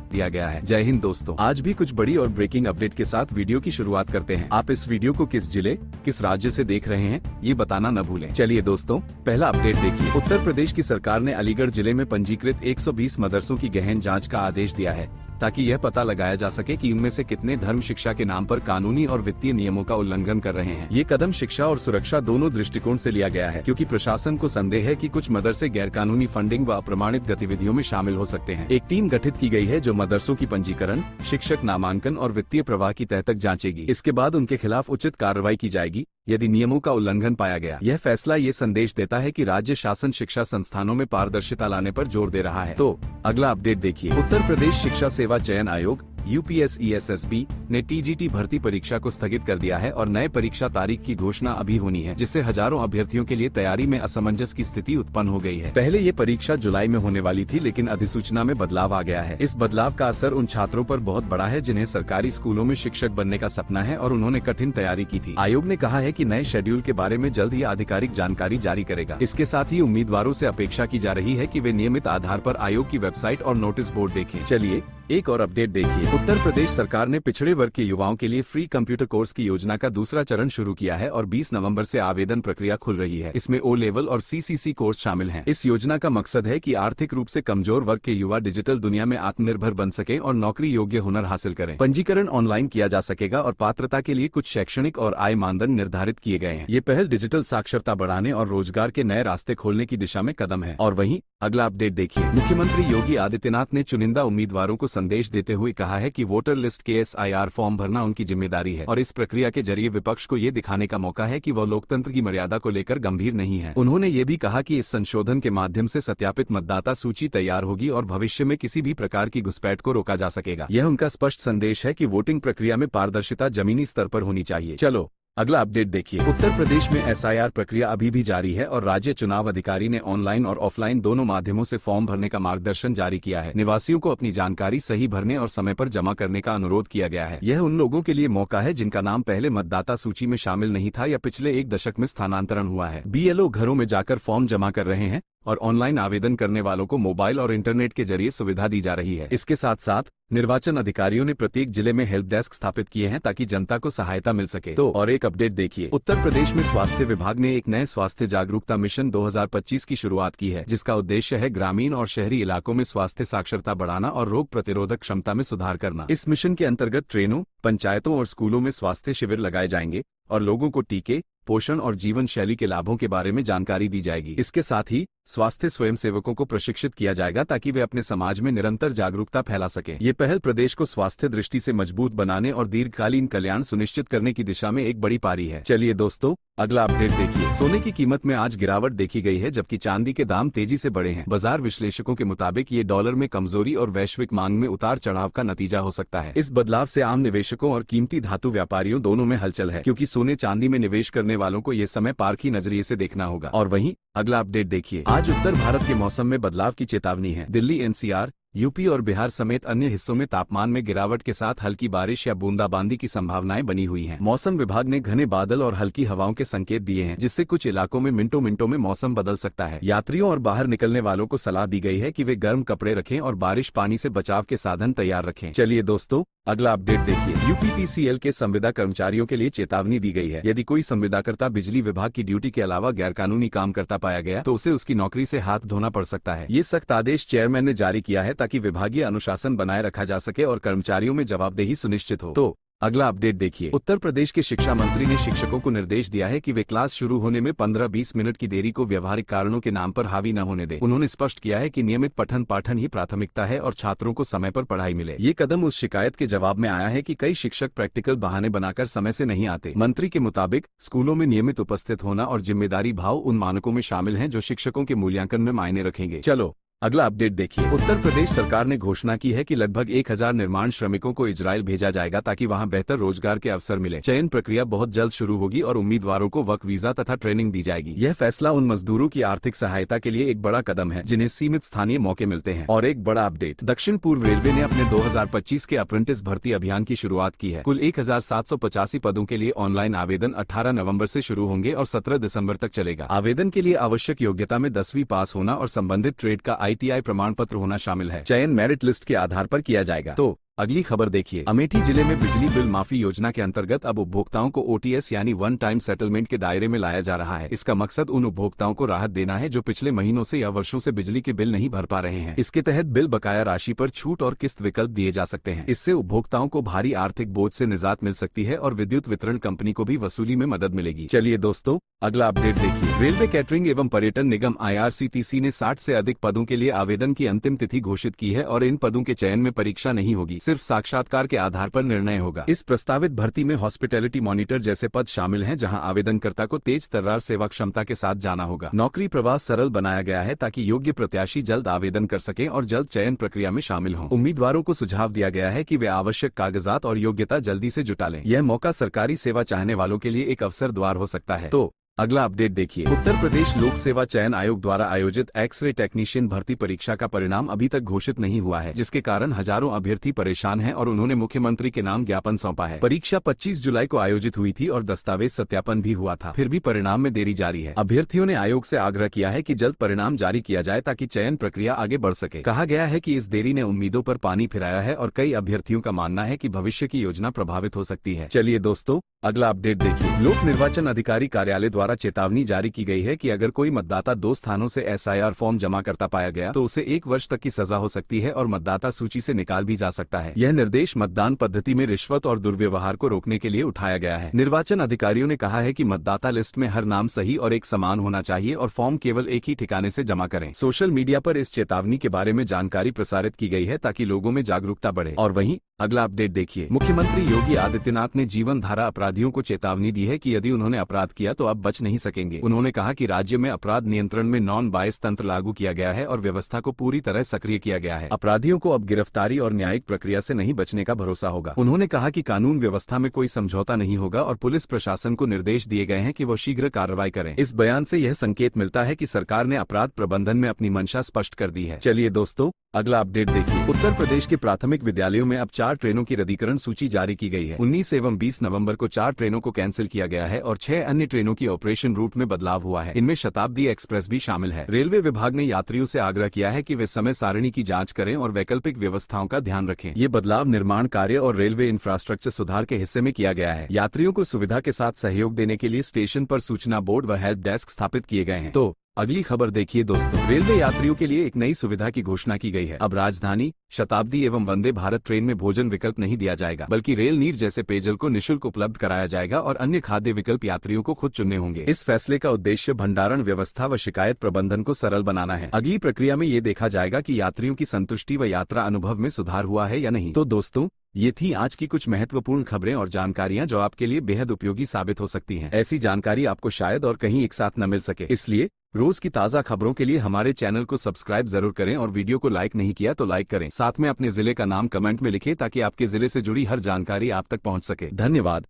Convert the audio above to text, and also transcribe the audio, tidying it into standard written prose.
दिया गया है। जय हिंद दोस्तों, आज भी कुछ बड़ी और ब्रेकिंग अपडेट के साथ वीडियो की शुरुआत करते हैं। आप इस वीडियो को किस जिले, किस राज्य से देख रहे हैं, ये बताना न भूलें। चलिए दोस्तों, पहला अपडेट देखिए। उत्तर प्रदेश की सरकार ने अलीगढ़ जिले में पंजीकृत 120 मदरसों की गहन जांच का आदेश दिया है, ताकि यह पता लगाया जा सके कि उनमें से कितने धर्म शिक्षा के नाम पर कानूनी और वित्तीय नियमों का उल्लंघन कर रहे हैं। ये कदम शिक्षा और सुरक्षा दोनों दृष्टिकोण से लिया गया है, क्योंकि प्रशासन को संदेह है कि कुछ मदरसे गैरकानूनी फंडिंग व अप्रमाणित गतिविधियों में शामिल हो सकते हैं। एक टीम गठित की गई है जो मदरसों की पंजीकरण, शिक्षक नामांकन और वित्तीय प्रवाह की तह तक जांचेगी। इसके बाद उनके खिलाफ उचित कार्रवाई की जाएगी यदि नियमों का उल्लंघन पाया गया। यह फैसला ये संदेश देता है कि राज्य शासन शिक्षा संस्थानों में पारदर्शिता लाने पर जोर दे रहा है। तो अगला अपडेट देखिए। उत्तर प्रदेश शिक्षा सेवा चयन आयोग UPSESSB ने TGT भर्ती परीक्षा को स्थगित कर दिया है और नए परीक्षा तारीख की घोषणा अभी होनी है, जिससे हजारों अभ्यर्थियों के लिए तैयारी में असमंजस की स्थिति उत्पन्न हो गई है। पहले ये परीक्षा जुलाई में होने वाली थी, लेकिन अधिसूचना में बदलाव आ गया है। इस बदलाव का असर उन छात्रों पर बहुत बड़ा है जिन्हें सरकारी स्कूलों में शिक्षक बनने का सपना है और उन्होंने कठिन तैयारी की थी। आयोग ने कहा है कि नए शेड्यूल के बारे में जल्द ही आधिकारिक जानकारी जारी करेगा। इसके साथ ही उम्मीदवारों से अपेक्षा की जा रही है कि वे नियमित आधार पर आयोग की वेबसाइट और नोटिस बोर्ड देखें। चलिए एक और अपडेट देखिए। उत्तर प्रदेश सरकार ने पिछड़े वर्ग के युवाओं के लिए फ्री कंप्यूटर कोर्स की योजना का दूसरा चरण शुरू किया है और 20 नवंबर से आवेदन प्रक्रिया खुल रही है। इसमें O लेवल और CCC कोर्स शामिल हैं। इस योजना का मकसद है कि आर्थिक रूप से कमजोर वर्ग के युवा डिजिटल दुनिया में आत्मनिर्भर बन सकें और नौकरी योग्य हुनर हासिल करें। पंजीकरण ऑनलाइन किया जा सकेगा और पात्रता के लिए कुछ शैक्षणिक और आय मानदंड निर्धारित किए गए हैं। ये पहल डिजिटल साक्षरता बढ़ाने और रोजगार के नए रास्ते खोलने की दिशा में कदम है। और वहीं अगला अपडेट देखिए। मुख्यमंत्री योगी आदित्यनाथ ने चुनिंदा उम्मीदवारों को संदेश देते हुए कहा है कि वोटर लिस्ट के SIR फॉर्म भरना उनकी जिम्मेदारी है और इस प्रक्रिया के जरिए विपक्ष को ये दिखाने का मौका है कि वह लोकतंत्र की मर्यादा को लेकर गंभीर नहीं है। उन्होंने ये भी कहा कि इस संशोधन के माध्यम से सत्यापित मतदाता सूची तैयार होगी और भविष्य में किसी भी प्रकार की घुसपैठ को रोका जा सकेगा। यह उनका स्पष्ट संदेश है कि वोटिंग प्रक्रिया में पारदर्शिता जमीनी स्तर पर होनी चाहिए। चलो अगला अपडेट देखिए। उत्तर प्रदेश में SIR प्रक्रिया अभी भी जारी है और राज्य चुनाव अधिकारी ने ऑनलाइन और ऑफलाइन दोनों माध्यमों से फॉर्म भरने का मार्गदर्शन जारी किया है। निवासियों को अपनी जानकारी सही भरने और समय पर जमा करने का अनुरोध किया गया है। यह उन लोगों के लिए मौका है जिनका नाम पहले मतदाता सूची में शामिल नहीं था या पिछले एक दशक में स्थानांतरण हुआ है। BLO घरों में जाकर फॉर्म जमा कर रहे हैं और ऑनलाइन आवेदन करने वालों को मोबाइल और इंटरनेट के जरिए सुविधा दी जा रही है। इसके साथ साथ निर्वाचन अधिकारियों ने प्रत्येक जिले में हेल्प डेस्क स्थापित किए हैं ताकि जनता को सहायता मिल सके। तो और एक अपडेट देखिए। उत्तर प्रदेश में स्वास्थ्य विभाग ने एक नए स्वास्थ्य जागरूकता मिशन 2025 की शुरुआत की है, जिसका उद्देश्य है ग्रामीण और शहरी इलाकों में स्वास्थ्य साक्षरता बढ़ाना और रोग प्रतिरोधक क्षमता में सुधार करना। इस मिशन के अंतर्गत ट्रेनों, पंचायतों और स्कूलों में स्वास्थ्य शिविर लगाए जाएंगे और लोगों को टीके, पोषण और जीवन शैली के लाभों के बारे में जानकारी दी जाएगी। इसके साथ ही स्वास्थ्य स्वयंसेवकों को प्रशिक्षित किया जाएगा ताकि वे अपने समाज में निरंतर जागरूकता फैला सकें। ये पहल प्रदेश को स्वास्थ्य दृष्टि से मजबूत बनाने और दीर्घकालीन कल्याण सुनिश्चित करने की दिशा में एक बड़ी पारी है। चलिए दोस्तों अगला अपडेट देखिए। सोने की कीमत में आज गिरावट देखी गई है, जबकि चांदी के दाम तेजी से बढ़े हैं। बाजार विश्लेषकों के मुताबिक ये डॉलर में कमजोरी और वैश्विक मांग में उतार चढ़ाव का नतीजा हो सकता है। इस बदलाव से आम निवेशकों और कीमती धातु व्यापारियों दोनों में हलचल है, क्योंकि सोने चांदी में निवेश करने वालों को ये समय पारखी नजरिए से देखना होगा। और वहीं अगला अपडेट देखिए। आज उत्तर भारत के मौसम में बदलाव की चेतावनी है। दिल्ली, NCR, यूपी और बिहार समेत अन्य हिस्सों में तापमान में गिरावट के साथ हल्की बारिश या बूंदाबांदी की संभावनाएं बनी हुई हैं। मौसम विभाग ने घने बादल और हल्की हवाओं के संकेत दिए हैं, जिससे कुछ इलाकों में मिनटों मिनटों में मौसम बदल सकता है। यात्रियों और बाहर निकलने वालों को सलाह दी गई है कि वे गर्म कपड़े रखें और बारिश पानी से बचाव के साधन तैयार रखें। चलिए दोस्तों अगला अपडेट देखिए। UPPCL के संविदा कर्मचारियों के लिए चेतावनी दी गई है। यदि कोई संविदाकर्ता बिजली विभाग की ड्यूटी के अलावा गैरकानूनी काम करता पाया गया तो उसे उसकी नौकरी से हाथ धोना पड़ सकता है। ये सख्त आदेश चेयरमैन ने जारी किया है ताकि विभागीय अनुशासन बनाए रखा जा सके और कर्मचारियों में जवाबदेही सुनिश्चित हो। तो अगला अपडेट देखिए। उत्तर प्रदेश के शिक्षा मंत्री ने शिक्षकों को निर्देश दिया है कि वे क्लास शुरू होने में 15-20 मिनट की देरी को व्यवहारिक कारणों के नाम पर हावी न होने दें। उन्होंने स्पष्ट किया है कि नियमित पठन पाठन ही प्राथमिकता है और छात्रों को समय पर पढ़ाई मिले। ये कदम उस शिकायत के जवाब में आया है कि कई शिक्षक प्रैक्टिकल बहाने बनाकर समय से नहीं आते। मंत्री के मुताबिक स्कूलों में नियमित उपस्थित होना और जिम्मेदारी भाव उन मानकों में शामिल हैं जो शिक्षकों के मूल्यांकन में मायने रखेंगे। चलो अगला अपडेट देखिए। उत्तर प्रदेश सरकार ने घोषणा की है कि लगभग 1000 निर्माण श्रमिकों को इजराइल भेजा जाएगा ताकि वहां बेहतर रोजगार के अवसर मिले। चयन प्रक्रिया बहुत जल्द शुरू होगी और उम्मीदवारों को वर्क वीजा तथा ट्रेनिंग दी जाएगी। यह फैसला उन मजदूरों की आर्थिक सहायता के लिए एक बड़ा कदम है जिन्हें सीमित स्थानीय मौके मिलते हैं। और एक बड़ा अपडेट, दक्षिण पूर्व रेलवे ने अपने 2025 के अप्रेंटिस भर्ती अभियान की शुरुआत की है। कुल 1785 पदों के लिए ऑनलाइन आवेदन 18 नवंबर से शुरू होंगे और 17 दिसंबर तक चलेगा। आवेदन के लिए आवश्यक योग्यता में 10वीं पास होना और संबंधित ट्रेड का ITI प्रमाण पत्र होना शामिल है। चयन मेरिट लिस्ट के आधार पर किया जाएगा। तो अगली खबर देखिए। अमेठी जिले में बिजली बिल माफी योजना के अंतर्गत अब उपभोक्ताओं को OTS यानी वन टाइम सेटलमेंट के दायरे में लाया जा रहा है। इसका मकसद उन उपभोक्ताओं को राहत देना है जो पिछले महीनों से या वर्षों से बिजली के बिल नहीं भर पा रहे हैं। इसके तहत बिल बकाया राशि पर छूट और किस्त विकल्प दिए जा सकते हैं। इससे उपभोक्ताओं को भारी आर्थिक बोझ से निजात मिल सकती है और विद्युत वितरण कंपनी को भी वसूली में मदद मिलेगी। चलिए दोस्तों, अगला अपडेट देखिए। रेलवे कैटरिंग एवं पर्यटन निगम IRCTC ने 60 से अधिक पदों के लिए आवेदन की अंतिम तिथि घोषित की है और इन पदों के चयन में परीक्षा नहीं होगी, सिर्फ साक्षात्कार के आधार पर निर्णय होगा। इस प्रस्तावित भर्ती में हॉस्पिटैलिटी मॉनिटर जैसे पद शामिल हैं, जहां आवेदनकर्ता को तेज तर्रार सेवा क्षमता के साथ जाना होगा। नौकरी प्रवास सरल बनाया गया है ताकि योग्य प्रत्याशी जल्द आवेदन कर सकें और जल्द चयन प्रक्रिया में शामिल हों। उम्मीदवारों को सुझाव दिया गया है कि वे आवश्यक कागजात और योग्यता जल्दी से जुटा लें। यह मौका सरकारी सेवा चाहने वालों के लिए एक अवसर द्वार हो सकता है। तो अगला अपडेट देखिए। उत्तर प्रदेश लोक सेवा चयन आयोग द्वारा आयोजित एक्स-रे टेक्नीशियन भर्ती परीक्षा का परिणाम अभी तक घोषित नहीं हुआ है, जिसके कारण हजारों अभ्यर्थी परेशान हैं और उन्होंने मुख्यमंत्री के नाम ज्ञापन सौंपा है। परीक्षा 25 जुलाई को आयोजित हुई थी और दस्तावेज सत्यापन भी हुआ था, फिर भी परिणाम में देरी जारी है। अभ्यर्थियों ने आयोग से आग्रह किया है कि जल्द परिणाम जारी किया जाए ताकि चयन प्रक्रिया आगे बढ़ सके। कहा गया है कि इस देरी ने उम्मीदों पर पानी फिराया है और कई अभ्यर्थियों का मानना है कि भविष्य की योजना प्रभावित हो सकती है। चलिए दोस्तों, अगला अपडेट देखिए। लोक निर्वाचन अधिकारी कार्यालय द्वारा चेतावनी जारी की गई है कि अगर कोई मतदाता 2 स्थानों से SIR फॉर्म जमा करता पाया गया तो उसे 1 वर्ष तक की सजा हो सकती है और मतदाता सूची से निकाल भी जा सकता है। यह निर्देश मतदान पद्धति में रिश्वत और दुर्व्यवहार को रोकने के लिए उठाया गया है। निर्वाचन अधिकारियों ने कहा है कि मतदाता लिस्ट में हर नाम सही और एक समान होना चाहिए और फॉर्म केवल एक ही ठिकाने से जमा करें। सोशल मीडिया पर इस चेतावनी के बारे में जानकारी प्रसारित की गई है ताकि लोगों में जागरूकता बढ़े। और वहीं अगला अपडेट देखिए। मुख्यमंत्री योगी आदित्यनाथ ने जीवन धारा अपराधियों को चेतावनी दी है कि यदि उन्होंने अपराध किया तो अब बच नहीं सकेंगे। उन्होंने कहा कि राज्य में अपराध नियंत्रण में नॉन बायस तंत्र लागू किया गया है और व्यवस्था को पूरी तरह सक्रिय किया गया है। अपराधियों को अब गिरफ्तारी और न्यायिक प्रक्रिया से नहीं बचने का भरोसा होगा। उन्होंने कहा कि कानून व्यवस्था में कोई समझौता नहीं होगा और पुलिस प्रशासन को निर्देश दिए गए हैं कि वो शीघ्र कार्रवाई करें। इस बयान से यह संकेत मिलता है कि सरकार ने अपराध प्रबंधन में अपनी मंशा स्पष्ट कर दी है। चलिए दोस्तों, अगला अपडेट देखिए। उत्तर प्रदेश के प्राथमिक विद्यालयों में अब 4 ट्रेनों की रद्दीकरण सूची जारी की गई है। 19 एवं 20 नवंबर को 4 ट्रेनों को कैंसिल किया गया है और 6 अन्य ट्रेनों की ऑपरेशन रूट में बदलाव हुआ है। इनमें शताब्दी एक्सप्रेस भी शामिल है। रेलवे विभाग ने यात्रियों से आग्रह किया है कि वे समय सारणी की जांच करें और वैकल्पिक व्यवस्थाओं का ध्यान रखें। ये बदलाव निर्माण कार्य और रेलवे इंफ्रास्ट्रक्चर सुधार के हिस्से में किया गया है। यात्रियों को सुविधा के साथ सहयोग देने के लिए स्टेशन पर सूचना बोर्ड व हेल्प डेस्क स्थापित किए गए हैं। तो अगली खबर देखिए दोस्तों। रेलवे यात्रियों के लिए एक नई सुविधा की घोषणा की गई है। अब राजधानी, शताब्दी एवं वंदे भारत ट्रेन में भोजन विकल्प नहीं दिया जाएगा, बल्कि रेल नीर जैसे पेयजल को निःशुल्क उपलब्ध कराया जाएगा और अन्य खाद्य विकल्प यात्रियों को खुद चुनने होंगे। इस फैसले का उद्देश्य भंडारण व्यवस्था व शिकायत प्रबंधन को सरल बनाना है। अगली प्रक्रिया में ये देखा जाएगा कि यात्रियों की संतुष्टि व यात्रा अनुभव में सुधार हुआ है या नहीं। तो दोस्तों, ये थी आज की कुछ महत्वपूर्ण खबरें और जानकारियां जो आपके लिए बेहद उपयोगी साबित हो सकती हैं। ऐसी जानकारी आपको शायद और कहीं एक साथ न मिल सके, इसलिए रोज की ताज़ा खबरों के लिए हमारे चैनल को सब्सक्राइब जरूर करें और वीडियो को लाइक नहीं किया तो लाइक करें। साथ में अपने जिले का नाम कमेंट में लिखें ताकि आपके जिले से जुड़ी हर जानकारी आप तक पहुंच सके। धन्यवाद।